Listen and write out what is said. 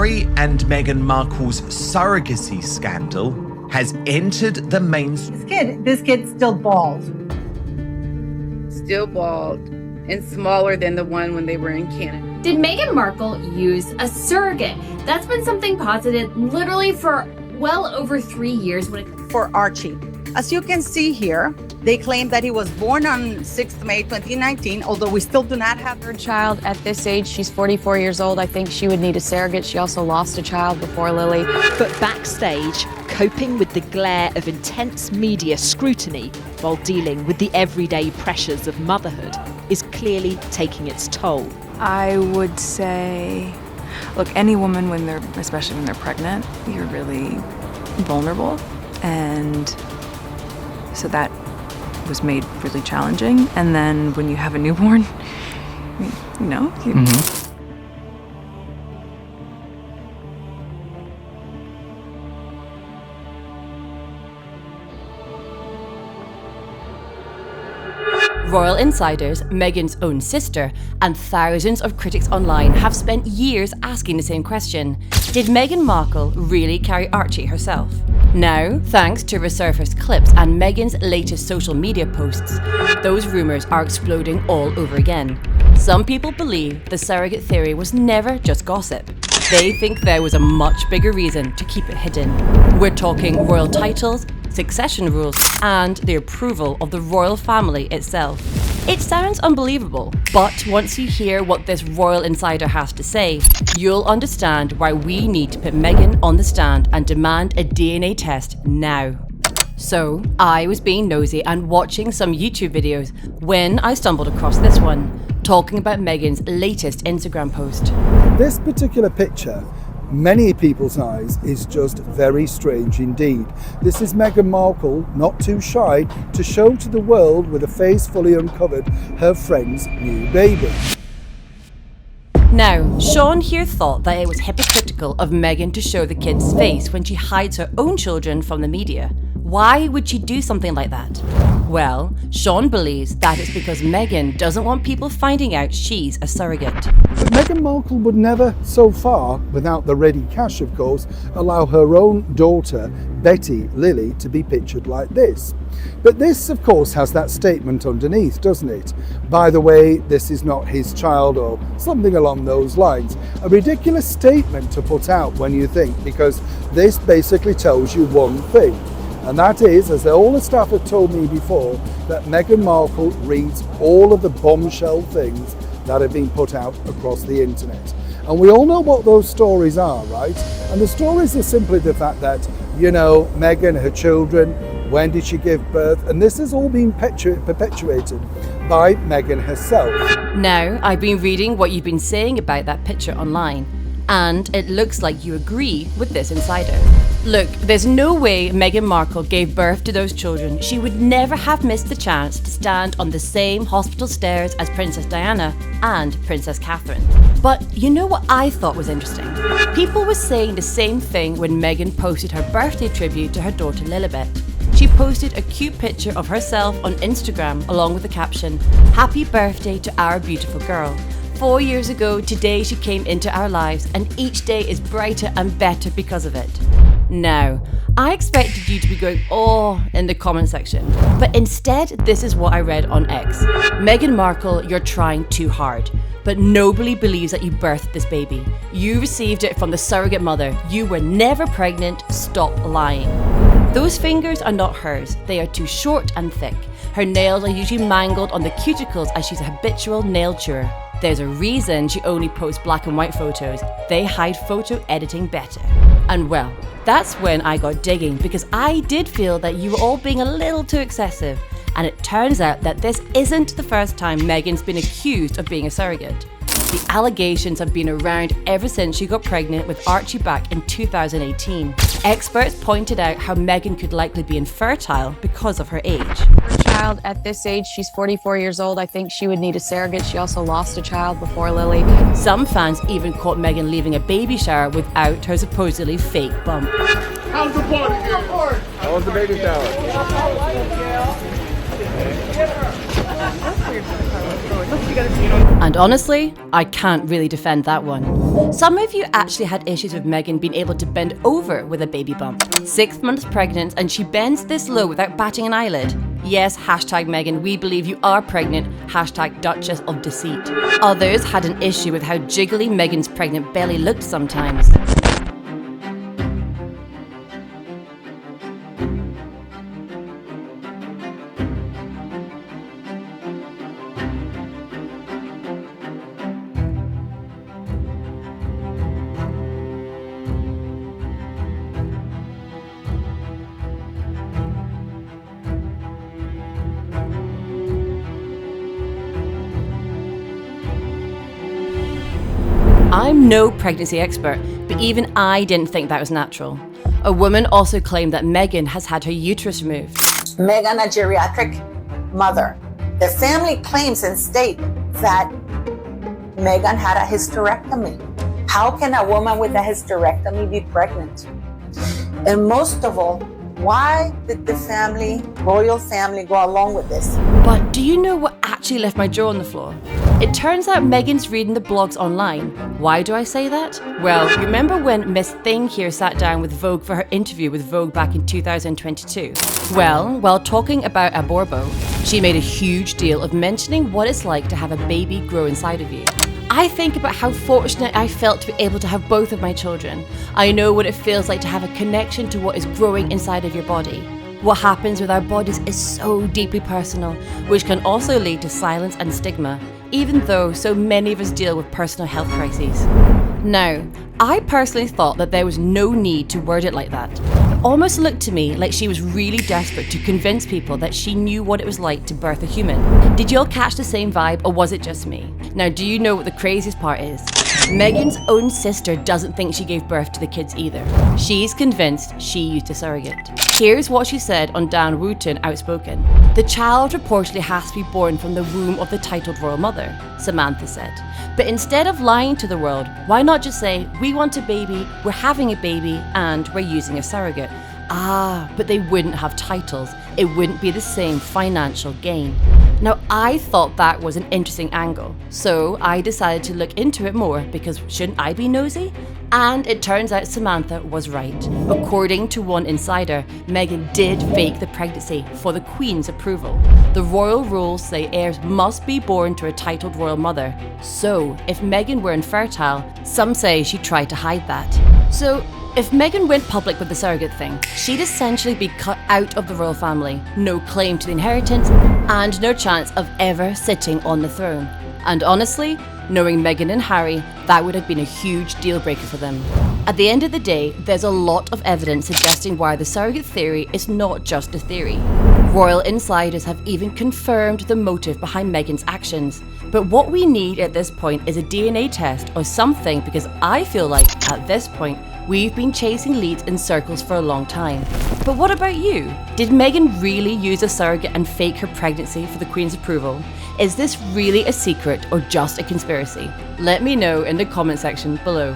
Harry and Meghan Markle's surrogacy scandal has entered the mainstream. This kid's still bald. Still bald and smaller than the one when they were in Canada. Did Meghan Markle use a surrogate? That's been something posited literally for well over 3 years. For Archie. As you can see here, they claim that he was born on 6th May 2019, although we still do not have her child at this age. She's 44 years old. I think she would need a surrogate. She also lost a child before Lily. But backstage, coping with the glare of intense media scrutiny while dealing with the everyday pressures of motherhood is clearly taking its toll. I would say, look, any woman especially when they're pregnant, you're really vulnerable. And so that was made really challenging. And then when you have a newborn, Royal insiders, Meghan's own sister, and thousands of critics online have spent years asking the same question. Did Meghan Markle really carry Archie herself? Now, thanks to resurfaced clips and Meghan's latest social media posts, those rumours are exploding all over again. Some people believe the surrogate theory was never just gossip. They think there was a much bigger reason to keep it hidden. We're talking royal titles, succession rules, and the approval of the royal family itself. It sounds unbelievable, but once you hear what this royal insider has to say, you'll understand why we need to put Meghan on the stand and demand a DNA test now. So, I was being nosy and watching some YouTube videos when I stumbled across this one, talking about Meghan's latest Instagram post. This particular picture, many people's eyes, is just very strange indeed. This is Meghan Markle, not too shy to show to the world with a face fully uncovered her friend's new baby. Now, Sean here thought that it was hypocritical of Meghan to show the kid's face when she hides her own children from the media. Why would she do something like that? Well, Sean believes that it's because Meghan doesn't want people finding out she's a surrogate. But Meghan Markle would never, so far, without the ready cash of course, allow her own daughter, Betty Lily, to be pictured like this. But this, of course, has that statement underneath, doesn't it? By the way, this is not his child, or something along those lines. A ridiculous statement to put out when you think, because this basically tells you one thing. And that is, as all the staff have told me before, that Meghan Markle reads all of the bombshell things that have been put out across the internet. And we all know what those stories are, right? And the stories are simply the fact that, Meghan, her children, when did she give birth? And this has all been perpetuated by Meghan herself. Now, I've been reading what you've been saying about that picture online, and it looks like you agree with this insider. Look, there's no way Meghan Markle gave birth to those children. She would never have missed the chance to stand on the same hospital stairs as Princess Diana and Princess Catherine. But you know what I thought was interesting? People were saying the same thing when Meghan posted her birthday tribute to her daughter Lilibet. She posted a cute picture of herself on Instagram along with the caption, "Happy birthday to our beautiful girl. 4 years ago, today she came into our lives, and each day is brighter and better because of it." Now, I expected you to be going, "Oh," in the comment section, but instead, this is what I read on X. Meghan Markle, you're trying too hard, but nobody believes that you birthed this baby. You received it from the surrogate mother. You were never pregnant. Stop lying. Those fingers are not hers. They are too short and thick. Her nails are usually mangled on the cuticles as she's a habitual nail chewer. There's a reason she only posts black and white photos. They hide photo editing better. And well, that's when I got digging, because I did feel that you were all being a little too excessive. And it turns out that this isn't the first time Meghan's been accused of being a surrogate. The allegations have been around ever since she got pregnant with Archie back in 2018. Experts pointed out how Meghan could likely be infertile because of her age. Her child at this age, she's 44 years old. I think she would need a surrogate. She also lost a child before Lily. Some fans even caught Meghan leaving a baby shower without her supposedly fake bump. How's the party, girl? How was the baby shower? And honestly, I can't really defend that one. Some of you actually had issues with Meghan being able to bend over with a baby bump. 6 months pregnant and she bends this low without batting an eyelid. Yes, hashtag Meghan, we believe you are pregnant, hashtag Duchess of Deceit. Others had an issue with how jiggly Meghan's pregnant belly looked sometimes. I'm no pregnancy expert, but even I didn't think that was natural. A woman also claimed that Meghan has had her uterus removed. Meghan, a geriatric mother. The family claims and state that Meghan had a hysterectomy. How can a woman with a hysterectomy be pregnant? And most of all, why did the family, royal family, go along with this? But do you know what actually left my jaw on the floor? It turns out Meghan's reading the blogs online. Why do I say that? Well, you remember when Miss Thing here sat down with Vogue for her interview with Vogue back in 2022? Well, while talking about aborbo, she made a huge deal of mentioning what it's like to have a baby grow inside of you. I think about how fortunate I felt to be able to have both of my children. I know what it feels like to have a connection to what is growing inside of your body. What happens with our bodies is so deeply personal, which can also lead to silence and stigma, even though so many of us deal with personal health crises. Now, I personally thought that there was no need to word it like that. It almost looked to me like she was really desperate to convince people that she knew what it was like to birth a human. Did y'all catch the same vibe, or was it just me? Now, do you know what the craziest part is? Meghan's own sister doesn't think she gave birth to the kids either. She's convinced she used a surrogate. Here's what she said on Dan Wootton Outspoken. The child reportedly has to be born from the womb of the titled royal mother, Samantha said. But instead of lying to the world, why not just say, we want a baby, we're having a baby, and we're using a surrogate? Ah, but they wouldn't have titles. It wouldn't be the same financial gain. Now, I thought that was an interesting angle, so I decided to look into it more because shouldn't I be nosy? And it turns out Samantha was right. According to one insider, Meghan did fake the pregnancy for the Queen's approval. The royal rules say heirs must be born to a titled royal mother. So, if Meghan were infertile, some say she tried to hide that. So, if Meghan went public with the surrogate thing, she'd essentially be cut out of the royal family, no claim to the inheritance, and no chance of ever sitting on the throne. And honestly, knowing Meghan and Harry, that would have been a huge deal breaker for them. At the end of the day, there's a lot of evidence suggesting why the surrogate theory is not just a theory. Royal insiders have even confirmed the motive behind Meghan's actions. But what we need at this point is a DNA test or something, because I feel like, at this point, we've been chasing leads in circles for a long time. But what about you? Did Meghan really use a surrogate and fake her pregnancy for the Queen's approval? Is this really a secret or just a conspiracy? Let me know in the comment section below.